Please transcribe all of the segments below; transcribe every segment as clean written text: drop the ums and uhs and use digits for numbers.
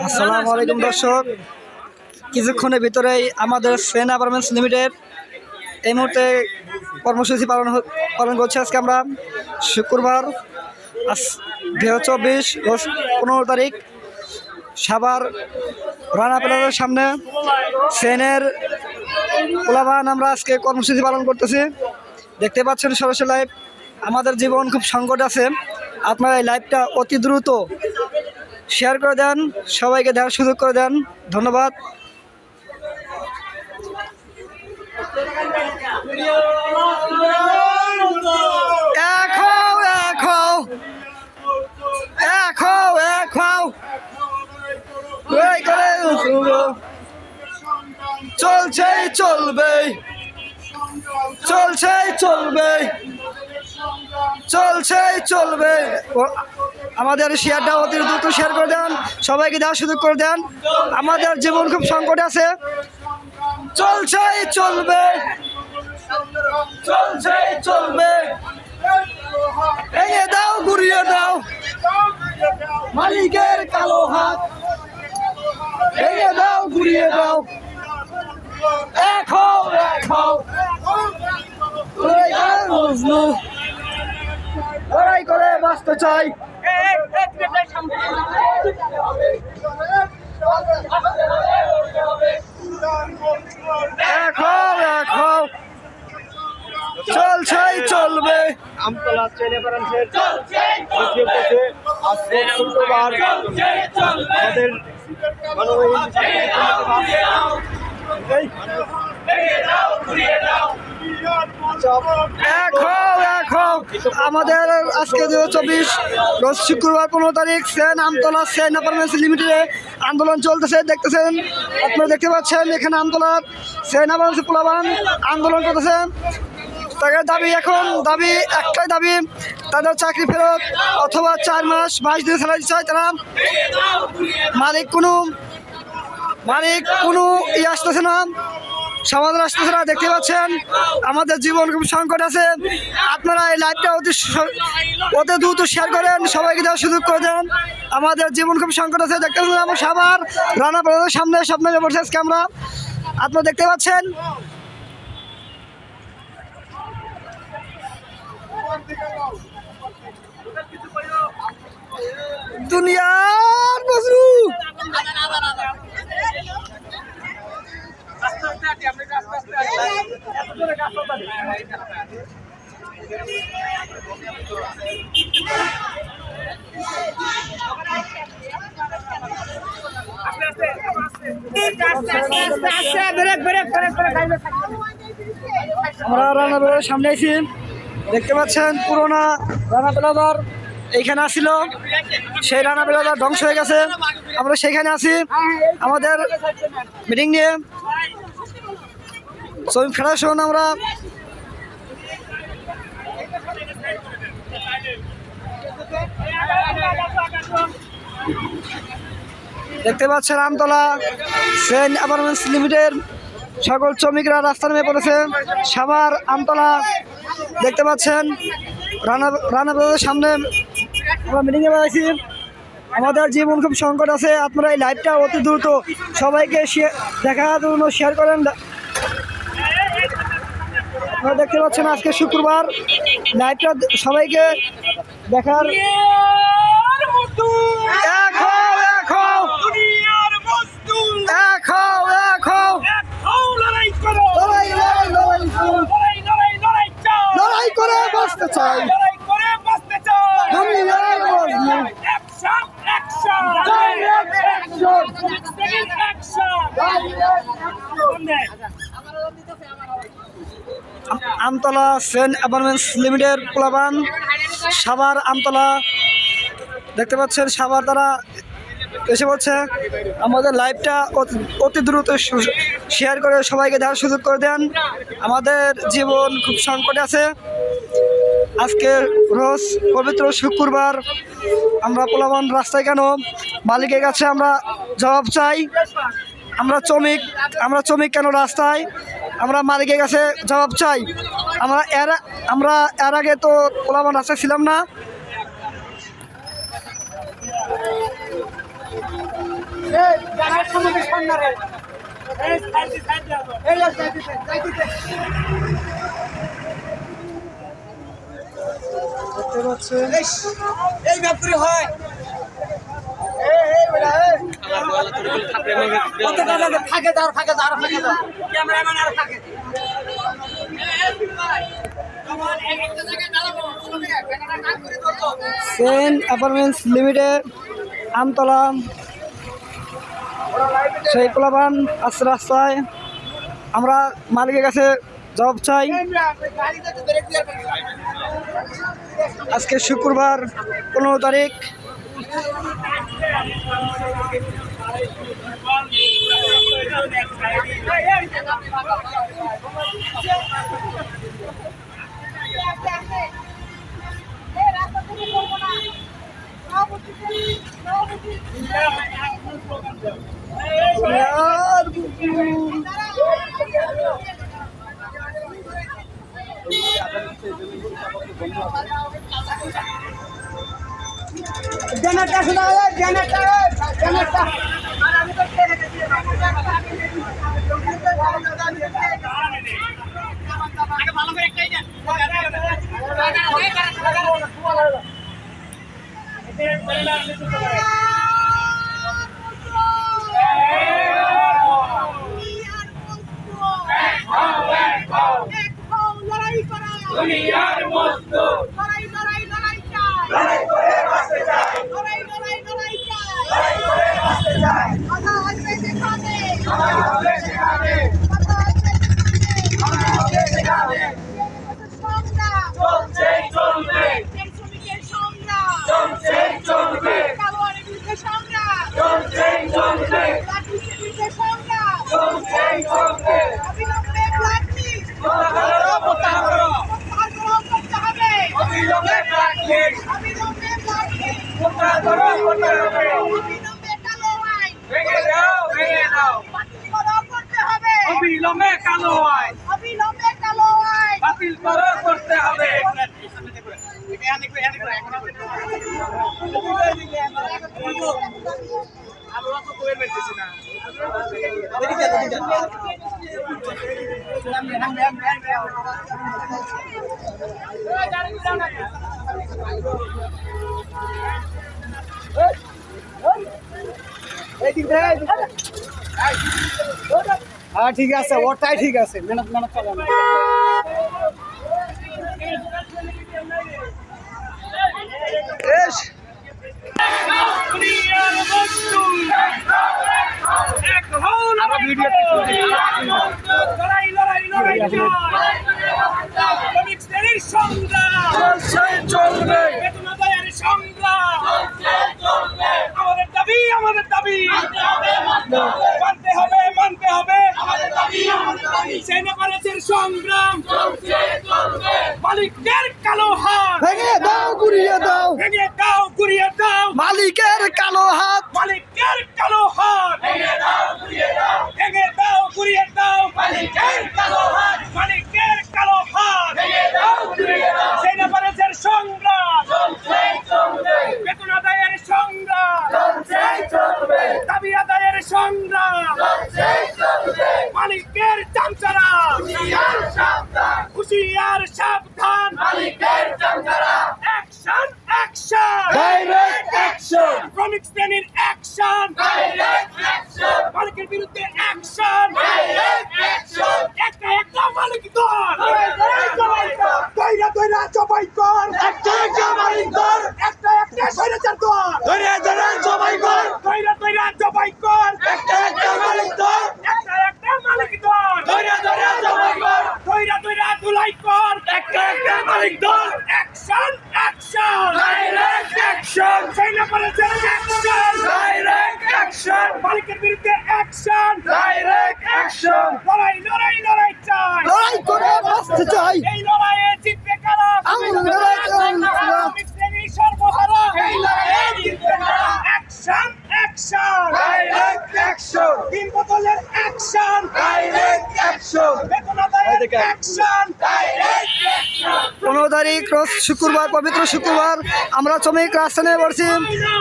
আসসালামু আলাইকুম দর্শক, কিছুক্ষণের ভিতরেই আমাদের সেন অ্যাপার্টমেন্টস লিমিটেড এই মুহূর্তে কর্মসূচি পালন করছে। আজকে আমরা শুক্রবার 2024 রোজ 15 তারিখ সাভার রানা প্লাজার সামনে সেনের পোলাবান আমরা আজকে কর্মসূচি পালন করতেছি। দেখতে পাচ্ছেন সরাসরি লাইভ। আমাদের জীবন খুব সংকট আছে, আপনারা এই লাইভটা অতি দ্রুত শেয়ার করে দেন, সবাইকে দেখার সুযোগ করে দেন। ধন্যবাদ। চলছেই চলবে, চলছেই চলবে, চলছেই চলবে। আমাদের শেয়ারটা অতি দ্রুত শেয়ার করে দেন, সবাইকে দেওয়ার সুযোগ করে দেন। আমাদের জীবন খুব সংকট আছে, চলছেই চলবে, চলছেই চলবে। ভেঙে দাও, ঘুরিয়ে দাও মালিকের কালো হাত, ভেঙে দাও, ঘুরিয়ে দাও। লড়াই করে বাঁচতে চাই, চলছেই চলবে। আমতলা চেনে ব্রাঞ্চের আজকে শুক্রবার আমাদের আমাদের আজকে 2024 রোজ শুক্রবার 15 তারিখ সেন আমতলা সেন অ্যাপার্টমেন্টস লিমিটেডে আন্দোলন চলতেছে। দেখতেছেন, আপনারা দেখতে পাচ্ছেন এখানে আমতলা সেন অ্যাপার্টমেন্টস পোলাবান আন্দোলন করতেছে। তাদের দাবি, এখন দাবি একটাই দাবি, তাদের চাকরি ফেরত অথবা 4 মাস 22 দিন স্যালারি চায় তারা। মালিক কোনো আসতেছে না, সমাধান আসতেছে না। দেখতে পাচ্ছেন আমাদের জীবন খুব সংকট আছে। আপনারা এই লাইভটা অতি দ্রুত শেয়ার করেন, সবাইকে দেওয়ার সুযোগ করে দেন। আমাদের জীবন খুব সংকট আছে। দেখতে পাচ্ছেন আমরা সাভার রানা প্লাজার সামনে স্বপ্নে বসে আজকে আমরা, আপনারা দেখতে পাচ্ছেন। দুনিয়ার বজরু আমরা রানা প্লাজার সামনে আছি। দেখতে পাচ্ছেন পুরোনো রানা প্লাজার এইখানে আসছিল, সেই রানা প্লাজা ধ্বংস হয়ে গেছে। আমরা সেইখানে আছি আমাদের মিটিং নিয়ে শ্রমিক ফেডারেশন। আমরা দেখতে পাচ্ছেন আমতলা সেন অ্যাপার্টমেন্টস লিমিটেড সকল শ্রমিকরা রাস্তা নেমে পড়েছে। সাভার আমতলা দেখতে পাচ্ছেন রানা প্লাজার সামনে আমরা মিটিংয়ে বেড়াইছি। আমাদের জীবন খুব সংকট আছে। আপনারা এই লাইভটা অতি দ্রুত সবাইকে দেখার জন্য শেয়ার করেন। আপনারা দেখতে পাচ্ছেন আজকে শুক্রবার, লাইভটা সবাইকে দেখার। লড়াই করে বাঁচতে চাই, আমতলা সেন অ্যাপার্টমেন্টস লিমিটেড পোলাবান সাভার আমতলা দেখতে পাচ্ছেন। সাভার তারা এসে পড়ছে। আমাদের লাইভটা অতি দ্রুত শেয়ার করে সবাইকে দেখার সুযোগ করে দেন। আমাদের জীবন খুব সংকটে আছে। আজকে রোজ পবিত্র শুক্রবার, আমরা পোলাবান রাস্তায় কেন? মালিকের কাছে আমরা জবাব চাই। আমরা শ্রমিক কেন রাস্তায়? আমরা মালিকের কাছে জবাব চাই। আমরা এর আগে তো পোলাবান রাস্তায় ছিলাম না। দেখতে পাচ্ছেন এই ব্যাপারে হয় ফাঁকে দাও ক্যামেরাম্যান আর ফাঁকে সেন অ্যাপার্টমেন্টস লিমিটেড আমতলা সেই পোলাপান আছে রাস্তায়। আমরা মালিকের কাছে জবাব চাই। আজকে শুক্রবার 15 তারিখ। জেনারেটর শোনা যায় জেনারেটর ভালো করে একটাই দেন দুনিয়ার মজদুর লড়াই লড়াই লড়াই চাই লড়াই করে বাঁচতে চাই লড়াই লড়াই লড়াই চাই লড়াই করে বাঁচতে চাই কথা আসবে সেখানে কথা হবে সেখানে কথা আসবে সেখানে কথা হবে সেখানে সংগ্রাম চলছেই চলবে শ্রমিকের সংগ্রাম চলছেই চলবে কালোয়ারের বিরুদ্ধে সংগ্রাম চলছেই চলবে লাঠির বিরুদ্ধে সংগ্রাম চলছেই চলবে অবিলম্বে লাঠি অবিলম্বে প্রাকলিশ অবিলম্বে প্রাকলিশ অবিলম্বে কালো আইন ভেঙে দাও বাতিল করতে হবে অবিলম্বে কালো আইন অবিলম্বে কালো আইন বাতিল করতে হবে হ্যাঁ ঠিক আছে ওটাই ঠিক আছে মেহনত চলে না আমাদের দাবি মানতে হবে সেনাবাহিনীর সংগ্রাম মালিকদের কালো হাত ভেঙে দাও গুড়িয়ে দাও ভেঙে দাও গুড়িয়ে দাও মালিকের কালো হাত মালিকদের কালো হাত ভেঙে দাও গুড়িয়ে দাও ভেঙে দাও গুড়িয়ে দাও মালিকদের কালো হাত মালিকদের কালো হাত ভেঙে দাও গুড়িয়ে দাও সেনাবাহিনীর সংগ্রাম বেতন আদায়ের সংগ্রাম দাবি আদায়ের সংগ্রাম মালিকের চামচারা হুঁশিয়ার সাবধান অ্যাকশন অ্যাকশন ডাইরেক্ট অ্যাকশন শ্রমিক শ্রেণীর অ্যাকশন মালিকের বিরুদ্ধে অ্যাকশন একটা একটা মালিক দল দইরা দইরা জবাই কর একটা মালিক দল একটা স্বৈরাচার দল ধরে ধরে সবাই কর দইরা দইরা জবাই কর একটা মালিক দল একটা মালিক দল ধরে ধরে সবাই কর দইরা দইরা ধুলাই কর একটা মালিক দল অ্যাকশন অ্যাকশন ডাইরেক্ট অ্যাকশন সেনাবাহিনীর অ্যাকশন ডাইরেক্ট অ্যাকশন মালিকের বিরুদ্ধে অ্যাকশন ডাইরেক্ট অ্যাকশন লড়াই লড়াই লড়াই চাই লড়াই করে বাঁচতে চাই এই লড়াইয়ে জিতবে কারা আমরা লড়াই চাই না। শ্রমিক শ্রেণী সর্বহারা এই লড়াইয়ে জিতবে কারা অ্যাকশন অ্যাকশন ডাইরেক্ট অ্যাকশন তিন বোতলের অ্যাকশন ডাইরেক্ট অ্যাকশন বেতন আদায়ের অ্যাকশন ডাইরেক্ট 15 তারিখ রোজ শুক্রবার, পবিত্র শুক্রবার। আমরা শ্রমিক রাস্তায় নেমে পড়ছি।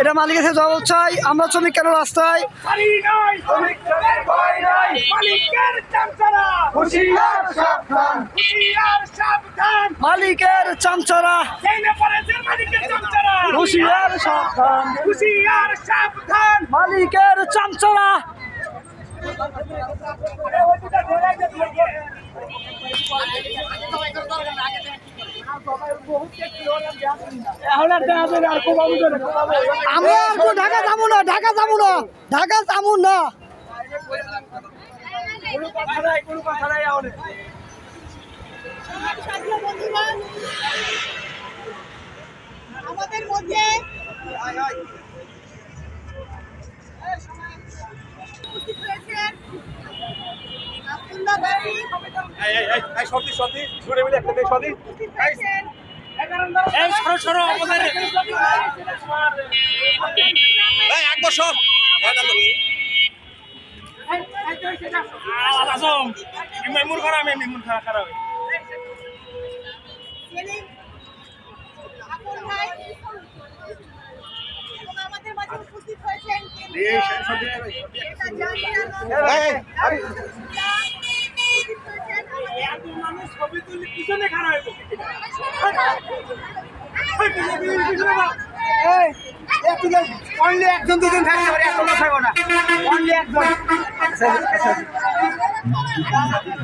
এটা মালিকের সাথে জবাব চাই, আমরা শ্রমিক কেন রাস্তায়? মালিকের চামচারা, হুঁশিয়ার সাবধান, মালিকের চামচারা। আমরা ঢাকা যাবো না, ঢাকা যাবো না, ঢাকা যাবো না। সাথীয় বন্ধুরা, আমাদের মধ্যে উপস্থিত হয়েছেন আব্দুল্লাহ বাড়ি, উপস্থিত হয়েছেন সেলিম আপন ভাই এবং আমাদের মাঝে উপস্থিত হয়েছেন কেন্দ্রীয় নেতা জাহির আলম, উপস্থিত হয়েছেন অনলি একজন দুজন থাকতে পারে, এত থাকো না, অনলি একজন। আমাদের